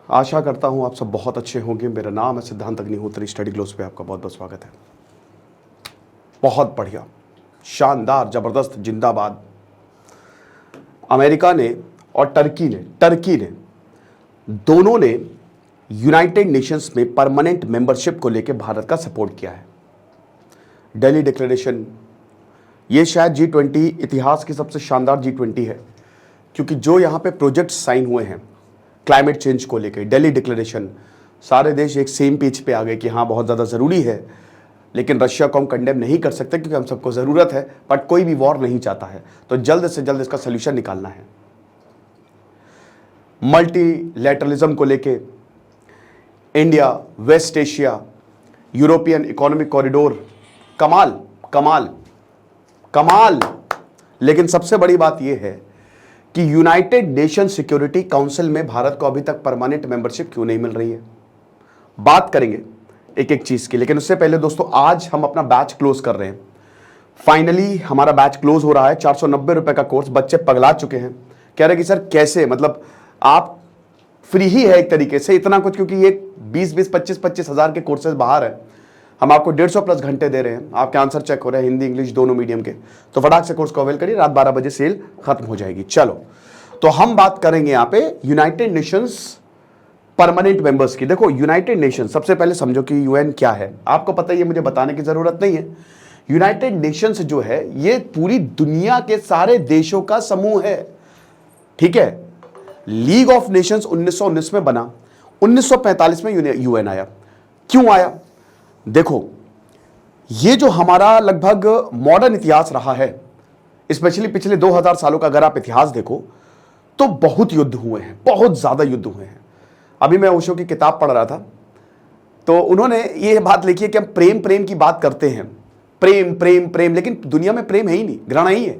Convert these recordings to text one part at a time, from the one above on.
आशा करता हूँ आप सब बहुत अच्छे होंगे। मेरा नाम है सिद्धांत अग्निहोत्री। स्टडी ग्लोस पे आपका बहुत बहुत स्वागत है। बहुत बढ़िया, शानदार, ज़बरदस्त, जिंदाबाद। अमेरिका ने और टर्की ने दोनों ने यूनाइटेड नेशंस में परमानेंट मेंबरशिप को लेकर भारत का सपोर्ट किया है। दिल्ली डिक्लेरेशन, ये शायद G20 इतिहास की सबसे शानदार G20 है, क्योंकि जो यहाँ पे प्रोजेक्ट साइन हुए हैं क्लाइमेट चेंज को लेकर, दिल्ली डिक्लेरेशन, सारे देश एक सेम पेज पे आ गए कि हाँ बहुत ज़्यादा ज़रूरी है। लेकिन रशिया को हम कंडेम नहीं कर सकते क्योंकि हम सबको ज़रूरत है, बट कोई भी वॉर नहीं चाहता है, तो जल्द से जल्द इसका सोल्यूशन निकालना है। मल्टीलैटरलिज्म को लेके India, West Asia, European economic corridor, कमाल कमाल कमाल। लेकिन सबसे बड़ी बात यह है कि यूनाइटेड नेशन सिक्योरिटी काउंसिल में भारत को अभी तक परमानेंट मेंबरशिप क्यों नहीं मिल रही है। बात करेंगे एक एक चीज की, लेकिन उससे पहले दोस्तों आज हम अपना बैच क्लोज कर रहे हैं। फाइनली हमारा बैच क्लोज हो रहा है। 490 रुपए का कोर्स। बच्चे पगला चुके हैं, कह रहे कि सर कैसे, मतलब आप फ्री ही है एक तरीके से इतना कुछ, क्योंकि ये 20-20, 25-25 हज़ार के कोर्सेज बाहर है। हम आपको 150+ घंटे दे रहे हैं, आपके आंसर चेक हो रहे हैं हिंदी इंग्लिश दोनों मीडियम के। तो फटाक से कोर्स को अवेल करिए, रात 12 बजे सेल खत्म हो जाएगी। चलो, तो हम बात करेंगे यहाँ पे यूनाइटेड नेशंस परमानेंट मेंबर्स की। देखो यूनाइटेड नेशन, सबसे पहले समझो कि यूएन क्या है। आपको पता है, ये मुझे बताने की जरूरत नहीं है। यूनाइटेड नेशंस जो है ये पूरी दुनिया के सारे देशों का समूह है, ठीक है। लीग ऑफ नेशंस 1919 में बना, 1945 में यूएन आया। क्यों आया? देखो, ये जो हमारा लगभग मॉडर्न इतिहास रहा है, स्पेशली पिछले 2000 सालों का अगर आप इतिहास देखो तो बहुत युद्ध हुए हैं, बहुत ज्यादा युद्ध हुए हैं। अभी मैं ओशो की किताब पढ़ रहा था, तो उन्होंने ये बात लिखी है कि हम प्रेम प्रेम की बात करते हैं, प्रेम प्रेम प्रेम, लेकिन दुनिया में प्रेम है ही नहीं, घृणा ही है।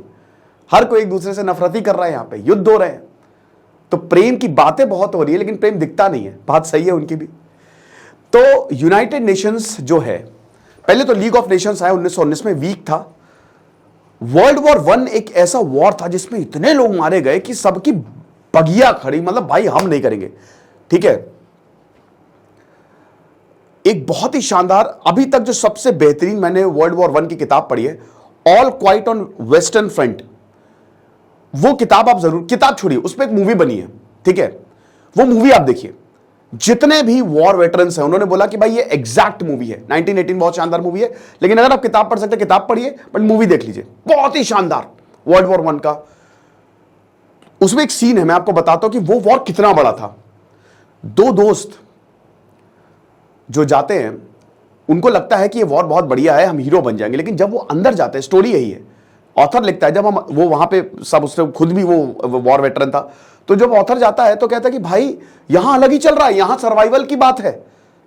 हर कोई एक दूसरे से नफरत ही कर रहा है, यहाँ पे युद्ध हो रहे हैं। तो प्रेम की बातें बहुत हो रही है, लेकिन प्रेम दिखता नहीं है। बात सही है उनकी भी। तो यूनाइटेड नेशंस जो है, पहले तो लीग ऑफ नेशंस आया 1919 में, वीक था। वर्ल्ड वॉर 1 एक ऐसा वॉर था जिसमें इतने लोग मारे गए कि सबकी बगिया खड़ी, मतलब भाई हम नहीं करेंगे, ठीक है। एक बहुत ही शानदार, अभी तक जो सबसे बेहतरीन मैंने वर्ल्ड वॉर 1 की किताब पढ़ी है, all quite on western front. वो किताब आप जरूर, किताब छोड़िए, उस पर एक मूवी बनी है, ठीक है। वो मूवी आप देखिए। जितने भी वॉर वेटरन्स हैं उन्होंने बोला कि भाई ये एग्जैक्ट मूवी है। 1918 बहुत शानदार मूवी है, लेकिन अगर आप किताब पढ़ सकते किताब पढ़िए, बट मूवी देख लीजिए, बहुत ही शानदार वर्ल्ड वॉर 1 का। उसमें एक सीन है, मैं आपको बताता हूं कि वो वॉर कितना बड़ा था। दो दोस्त जो जाते हैं, उनको लगता है कि ये वॉर बहुत बढ़िया है, हम हीरो बन जाएंगे, लेकिन जब वो अंदर जाते हैं, स्टोरी यही है, ऑथर लिखता है, जब हम वो वहां पे सब, उससे खुद भी वो वॉर वेटरन था, तो जब ऑथर जाता है तो कहता है कि भाई यहां अलग ही चल रहा है, यहां सर्वाइवल की बात है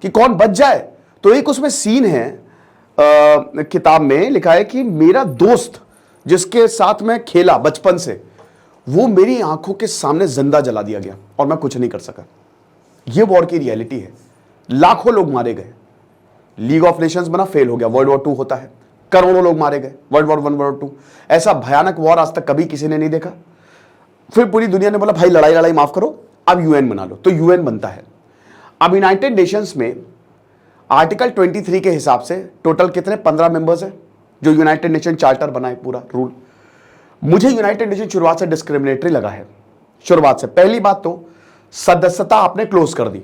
कि कौन बच जाए। तो एक उसमें सीन है, किताब में लिखा है कि मेरा दोस्त जिसके साथ मैं खेला बचपन से, वो मेरी आंखों के सामने जिंदा जला दिया गया और मैं कुछ नहीं कर सका। ये वॉर की रियलिटी है। लाखों लोग मारे गए, लीग ऑफ नेशंस बना, फेल हो गया, वर्ल्ड वॉर 2 होता है, करोड़ों लोग मारे गए, वर्ल्ड वॉर 1 वर्ल्ड 2। ऐसा भयानक वॉर आज तक कभी किसी ने नहीं देखा। फिर पूरी दुनिया ने बोला भाई लड़ाई लड़ाई माफ करो, अब यूएन बना लो, तो यूएन बनता है। अब यूनाइटेड नेशंस में आर्टिकल 23 के हिसाब से टोटल कितने, 15 मेंबर्स हैं, जो यूनाइटेड नेशन चार्टर बना है, पूरा रूल। मुझे यूनाइटेड नेशन शुरुआत से डिस्क्रिमिनेटरी लगा है, शुरुआत से। पहली बात तो सदस्यता आपने क्लोज कर दी।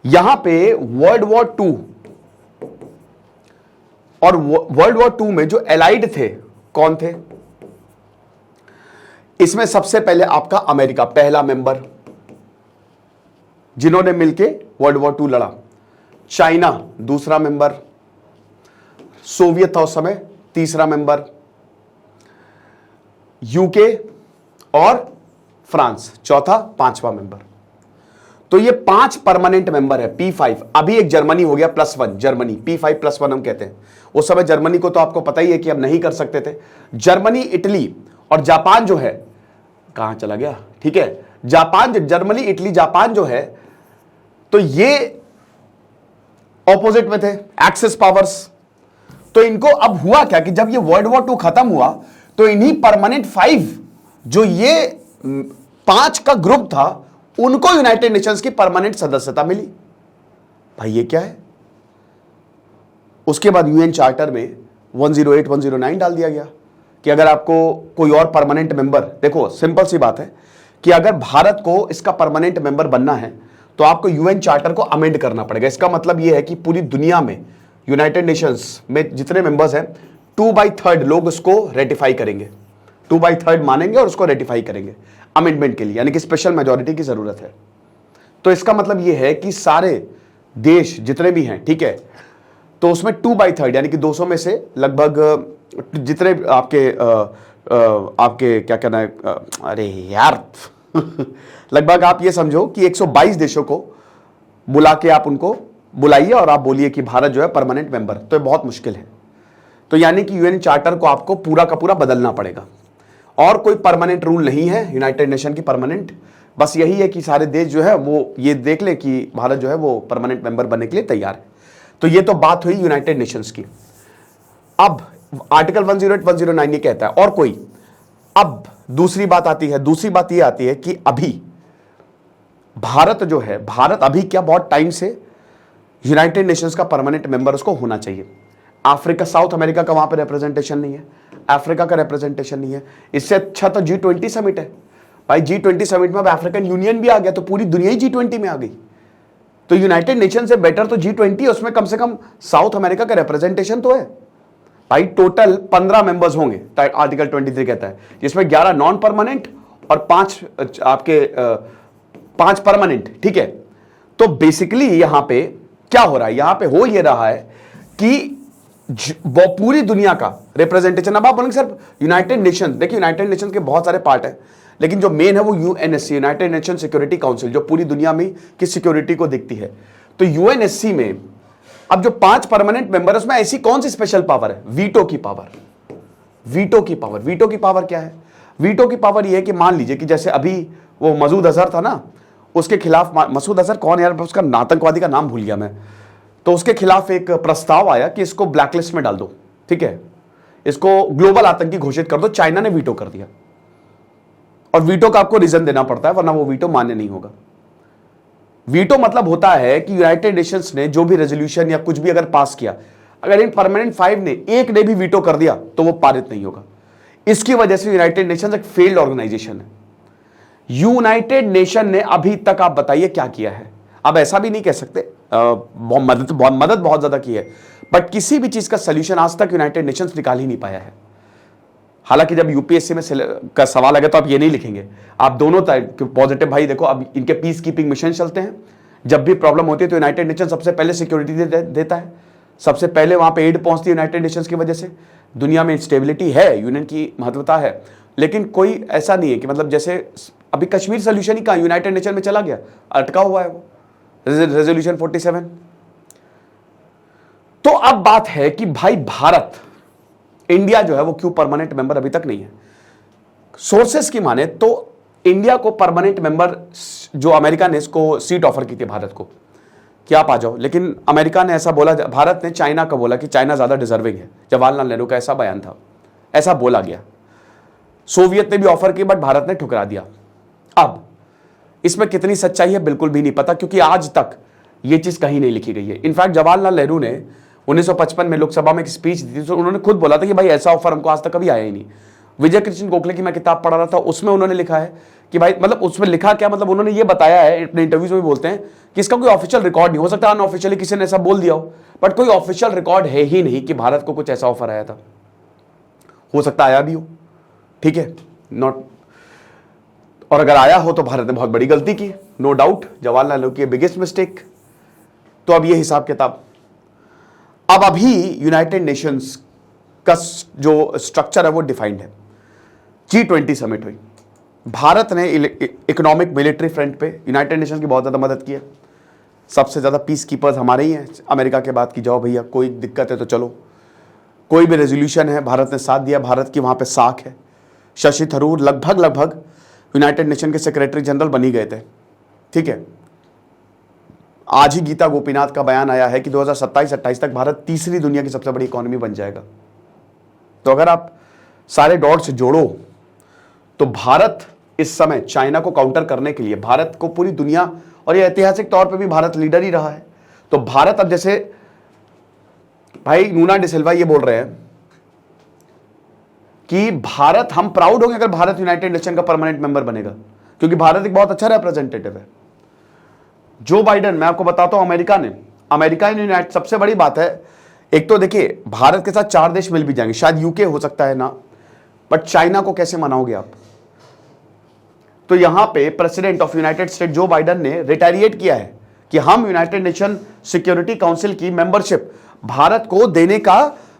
यहां पे वर्ल्ड वॉर 2 और वर्ल्ड वॉर 2 में जो एलाइड थे, कौन थे? इसमें सबसे पहले आपका अमेरिका पहला मेंबर, जिन्होंने मिलके वर्ल्ड वॉर 2 लड़ा। चाइना दूसरा मेंबर, सोवियत था उस समय तीसरा मेंबर, यूके और फ्रांस चौथा, पांचवा मेंबर। तो ये 5 परमानेंट मेंबर है, P5। अभी एक जर्मनी हो गया +1, जर्मनी P5+1 हम कहते हैं। उस समय जर्मनी को तो आपको पता ही है कि अब नहीं कर सकते थे। जर्मनी, इटली और जापान जो है, कहां चला गया, ठीक है, जापान, जर्मनी, इटली, जापान जो है, तो ये ऑपोजिट में थे, एक्सिस पावर्स। तो इनको अब हुआ क्या कि जब ये वर्ल्ड वॉर 2 खत्म हुआ, तो इन्हीं परमानेंट 5 जो ये 5 का ग्रुप था, उनको यूनाइटेड नेशंस की परमानेंट सदस्यता मिली। भाई ये क्या है? उसके बाद यूएन चार्टर में 108 109 डाल दिया गया कि अगर आपको कोई और परमानेंट मेंबर, देखो सिंपल सी बात है कि अगर भारत को इसका परमानेंट मेंबर बनना है तो आपको यूएन चार्टर को अमेंड करना पड़ेगा। इसका मतलब यह है कि पूरी दुनिया में यूनाइटेड नेशंस में जितने मेंबर्स हैं 2/3 लोग उसको रेटिफाई करेंगे, 2/3 मानेंगे और उसको रेटिफाई करेंगे अमेंडमेंट के लिए, यानी कि स्पेशल मेजॉरिटी की जरूरत है। तो इसका मतलब यह है कि सारे देश जितने भी हैं, ठीक है, तो उसमें 2/3 यानी कि 200 में से लगभग जितने आपके क्या कहना है, अरे यार लगभग आप ये समझो कि 122 देशों को बुला के आप उनको बुलाइए और आप बोलिए कि भारत जो है परमानेंट मेंबर, तो ये बहुत मुश्किल है। तो यानी कि यूएन चार्टर को आपको पूरा का पूरा बदलना पड़ेगा और कोई परमानेंट रूल नहीं है यूनाइटेड नेशन की परमानेंट, बस यही है कि सारे देश जो है वो ये देख ले कि भारत जो है वो परमानेंट मेंबर बनने के लिए तैयार है। तो ये तो बात हुई यूनाइटेड नेशंस की। अब आर्टिकल 108 109 ये कहता है और कोई, अब दूसरी बात आती है, दूसरी बात ये आती है कि अभी भारत जो है, भारत अभी क्या बहुत टाइम से यूनाइटेड नेशंस का परमानेंट मेंबर उसको होना चाहिए। अफ्रीका, साउथ अमेरिका का वहां पे रिप्रेजेंटेशन नहीं है, अफ्रीका का रिप्रेजेंटेशन नहीं है। इससे अच्छा तो G20 समिट है भाई। G20 समिट में अब अफ्रीकन यूनियन भी आ गया, तो पूरी दुनिया ही G20 में आ गई। तो यूनाइटेड नेशन से बेटर तो G20, उसमें कम से कम साउथ अमेरिका का रिप्रेजेंटेशन तो है भाई। टोटल 15 मेंबर्स होंगे, आर्टिकल 23 कहता है, जिसमें 11 नॉन परमानेंट और 5 परमानेंट, ठीक है। तो बेसिकली यहां पे क्या हो रहा है, यहां पे हो ये रहा है कि वो पूरी दुनिया का रिप्रेजेंटेशन। अब आप बोलेंगे सर यूनाइटेड नेशन, देखिए यूनाइटेड नेशन के बहुत सारे पार्ट हैं, लेकिन जो मेन है वो UNSC, United Nation Security council, जो पूरी दुनिया में की सिक्योरिटी को देखती है। तो यूएनएससी में अब जो 5 परमानेंट मेंबर है उसमें ऐसी कौन सी स्पेशल पावर है? वीटो की पावर। वीटो की पावर, वीटो की पावर क्या है? वीटो की पावर यह है कि मान लीजिए कि जैसे अभी वो मसूद अजहर था ना, उसके खिलाफ, मसूद अजहर कौन यार, उसका आतंकवादी का नाम भूल गया मैं, तो उसके खिलाफ एक प्रस्ताव आया कि इसको ब्लैकलिस्ट में डाल दो, ठीक है, इसको ग्लोबल आतंकी घोषित कर दो। चाइना ने वीटो कर दिया, और वीटो का आपको रीजन देना पड़ता है वरना वो वीटो मान्य नहीं होगा। वीटो मतलब होता है कि यूनाइटेड नेशंस ने जो भी रेजोल्यूशन या कुछ भी अगर पास किया, अगर इन परमानेंट 5 ने एक ने भी वीटो कर दिया तो वो पारित नहीं होगा। इसकी वजह से यूनाइटेड नेशंस एक फेल्ड ऑर्गेनाइजेशन है। यूनाइटेड नेशन ने अभी तक, आप बताइए क्या किया है? अब ऐसा भी नहीं कह सकते, मदद बहुत ज्यादा की है, बट किसी भी चीज का सोल्यूशन आज तक यूनाइटेड नेशंस निकाल ही नहीं पाया है। हालांकि जब यूपीएससी में का सवाल आएगा तो आप ये नहीं लिखेंगे, आप दोनों पॉजिटिव, भाई देखो अब इनके पीस कीपिंग मिशन चलते हैं, जब भी प्रॉब्लम होती है तो यूनाइटेड नेशन सबसे पहले सिक्योरिटी देता है, सबसे पहले वहां पे एड पहुंचती है यूनाइटेड नेशंस की वजह से। दुनिया में स्टेबिलिटी है, यूनियन की महत्वता है, लेकिन कोई ऐसा नहीं है कि मतलब जैसे अभी कश्मीर सोल्यूशन ही कहा यूनाइटेड नेशन में चला गया, अटका हुआ है वो रेजोल्यूशन 47। तो अब बात है कि भाई भारत, इंडिया जो है वो क्यों परमानेंट मेंबर अभी तक नहीं है? सोर्सेस की माने तो इंडिया को परमानेंट मेंबर, जो अमेरिका ने इसको सीट ऑफर की थी भारत को कि आप आ जाओ, लेकिन अमेरिका ने ऐसा बोला, भारत ने चाइना का बोला कि चाइना ज्यादा डिजर्विंग है। जवाहरलाल नेहरू का ऐसा बयान था, ऐसा बोला गया। सोवियत ने भी ऑफर की बट भारत ने ठुकरा दिया। अब इसमें कितनी सच्चाई है बिल्कुल भी नहीं पता, क्योंकि आज तक यह चीज कहीं नहीं लिखी गई है। इनफैक्ट जवाहरलाल नेहरू ने 1955 में लोकसभा में एक स्पीच दी थी, तो उन्होंने खुद बोला था कि भाई ऐसा ऑफर हमको आज तक कभी आया ही नहीं। विजय कृष्ण गोखले की मैं किताब पढ़ा रहा था, उसमें उन्होंने लिखा है कि भाई, मतलब उसमें लिखा क्या, मतलब उन्होंने ये बताया है, अपने इंटरव्यूज में बोलते हैं कि इसका कोई ऑफिशियल रिकॉर्ड नहीं, हो सकता अनऑफिशियली किसी ने ऐसा बोल दिया हो, बट कोई ऑफिशियल रिकॉर्ड है ही नहीं कि भारत को कुछ ऐसा ऑफर आया था। हो सकता आया भी हो, ठीक है, नॉट, और अगर आया हो तो भारत ने बहुत बड़ी गलती की, नो डाउट, जवाहरलाल नेहरू की बिगेस्ट मिस्टेक। तो अब ये हिसाब किताब, अब अभी यूनाइटेड नेशंस का जो स्ट्रक्चर है वो डिफाइंड है। G20 समिट हुई, भारत ने इकोनॉमिक मिलिट्री फ्रंट पे यूनाइटेड नेशंस की बहुत ज्यादा मदद की है। सबसे ज्यादा पीस कीपर्स हमारे ही हैं अमेरिका के बाद, की जाओ भैया कोई दिक्कत है तो चलो, कोई भी रेजोल्यूशन है भारत ने साथ दिया, भारत की वहां पे साख है। शशि थरूर लगभग यूनाइटेड नेशन के सेक्रेटरी जनरल बन ही गए थे, ठीक है। आज ही गीता गोपीनाथ का बयान आया है कि 2027-28 तक भारत तीसरी दुनिया की सबसे बड़ी इकोनॉमी बन जाएगा। तो अगर आप सारे डॉट्स जोड़ो तो भारत इस समय चाइना को काउंटर करने के लिए भारत को पूरी दुनिया, और ये ऐतिहासिक तौर पे भी भारत लीडर ही रहा है। तो भारत अब जैसे भाई लूना डिसिल्वा ये बोल रहे हैं कि भारत, हम प्राउड होंगे अगर भारत यूनाइटेड नेशन का परमानेंट मेंबर बनेगा, क्योंकि भारत एक बहुत अच्छा रिप्रेजेंटेटिव है। जो बाइडेन, मैं आपको बताता हूं, अमेरिका ने यूनाइटेड, सबसे बड़ी बात है, एक तो देखिए भारत के साथ 4 देश मिल भी जाएंगे, शायद यूके हो सकता है ना, बट चाइना को कैसे मनाओगे आप? तो यहां पे president of United state Joe Biden ने रिटेलिएट किया है कि हम यूनाइटेड नेशन सिक्योरिटी काउंसिल की मेंबरशिप भारत को देने का,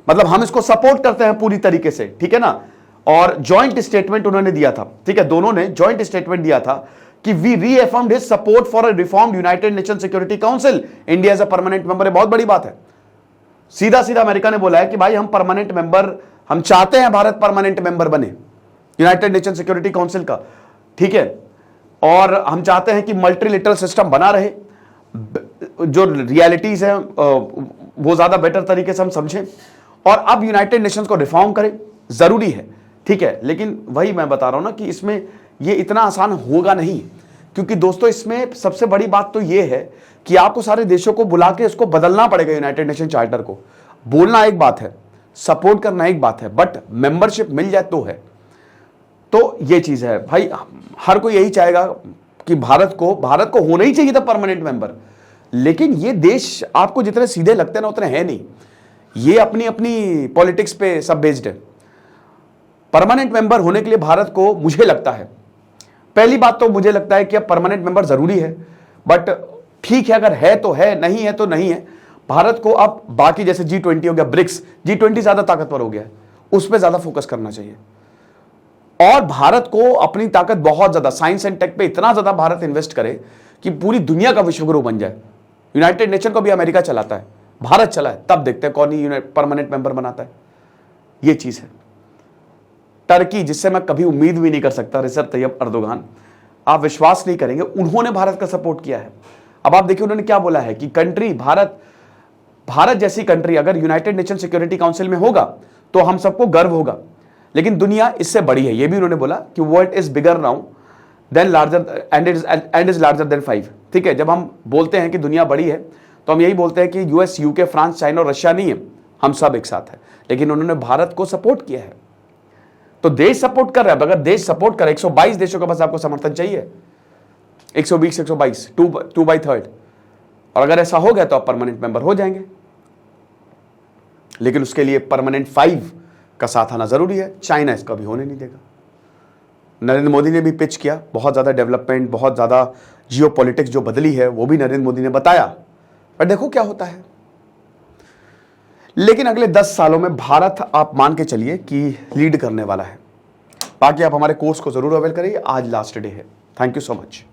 मतलब हम इसको सपोर्ट करते हैं पूरी तरीके से, ठीक है ना। और जॉइंट स्टेटमेंट उन्होंने दिया था, ठीक है, दोनों ने जॉइंट स्टेटमेंट दिया था कि we reaffirmed his support for a reformed United Nation Security Council, India as a permanent member. है बहुत बड़ी बात है। सीधा सीधा अमेरिका ने बोला है कि भाई हम परमानेंट मेंबर, हम चाहते हैं भारत परमानेंट मेंबर बने यूनाइटेड नेशन सिक्योरिटी काउंसिल का, ठीक है, और हम चाहते हैं कि मल्टीलेटरल सिस्टम बना रहे, जो रियलिटीज है वो ज्यादा बेटर तरीके से हम समझें, और अब यूनाइटेड नेशंस को रिफॉर्म करें, जरूरी है, ठीक है। लेकिन वही मैं बता रहा हूं ना कि इसमें ये इतना आसान होगा नहीं, क्योंकि दोस्तों इसमें सबसे बड़ी बात तो ये है कि आपको सारे देशों को बुला के इसको बदलना पड़ेगा। यूनाइटेड नेशन चार्टर को बोलना एक बात है, सपोर्ट करना एक बात है, बट मेंबरशिप मिल जाए तो है। तो ये चीज है भाई, हर कोई यही चाहेगा कि भारत को होना ही चाहिए था परमानेंट मेंबर, लेकिन ये देश आपको जितने सीधे लगते हैं ना उतने हैं नहीं, ये अपनी अपनी पॉलिटिक्स पे सब बेस्ड है। परमानेंट मेंबर होने के लिए भारत को, मुझे लगता है, पहली बात तो मुझे लगता है कि अब परमानेंट मेंबर जरूरी है, बट ठीक है, अगर है तो है, नहीं है तो नहीं है। भारत को अब बाकी जैसे G20 हो गया, ब्रिक्स, G20 ज्यादा ताकतवर हो गया है, उस पर ज्यादा फोकस करना चाहिए। और भारत को अपनी ताकत बहुत ज्यादा साइंस एंड टेक पे इतना ज्यादा भारत इन्वेस्ट करे कि पूरी दुनिया का विश्वगुरु बन जाए। यूनाइटेड नेशन को भी अमेरिका चलाता है, भारत चला है, तब देखते हैं कौन ही परमानेंट मेंबर बनाता है। ये चीज है। टर्की, जिससे मैं कभी उम्मीद भी नहीं कर सकता, रिसेप तैयब अर्दोगान, आप विश्वास नहीं करेंगे, उन्होंने भारत का सपोर्ट किया है। अब आप देखिए उन्होंने क्या बोला है कि कंट्री भारत जैसी कंट्री अगर यूनाइटेड नेशन सिक्योरिटी काउंसिल में होगा तो हम सबको गर्व होगा, लेकिन दुनिया इससे बड़ी है। ये भी उन्होंने बोला कि world is bigger now then larger and is larger than 5, ठीक है। जब हम बोलते हैं कि दुनिया बड़ी है तो हम यही बोलते हैं कि यूएस, यूके, फ्रांस, चाइना और रशिया नहीं है, हम सब एक साथ है। लेकिन उन्होंने भारत को सपोर्ट किया है, तो देश सपोर्ट कर रहा है। अगर देश सपोर्ट करे, 122 देशों का बस आपको समर्थन चाहिए, 120, 122, 2/3, और अगर ऐसा हो गया तो आप परमानेंट मेंबर हो जाएंगे। लेकिन उसके लिए परमानेंट 5 का साथ आना जरूरी है। चाइना इसका भी होने नहीं देगा। नरेंद्र मोदी ने भी पिच किया, बहुत ज्यादा डेवलपमेंट, बहुत ज्यादा जियोपॉलिटिक्स जो बदली है वो भी नरेंद्र मोदी ने बताया, पर देखो क्या होता है। लेकिन अगले 10 सालों में भारत, आप मान के चलिए कि लीड करने वाला है। बाकी आप हमारे कोर्स को जरूर अवेल करिए। आज लास्ट डे है। Thank you so much.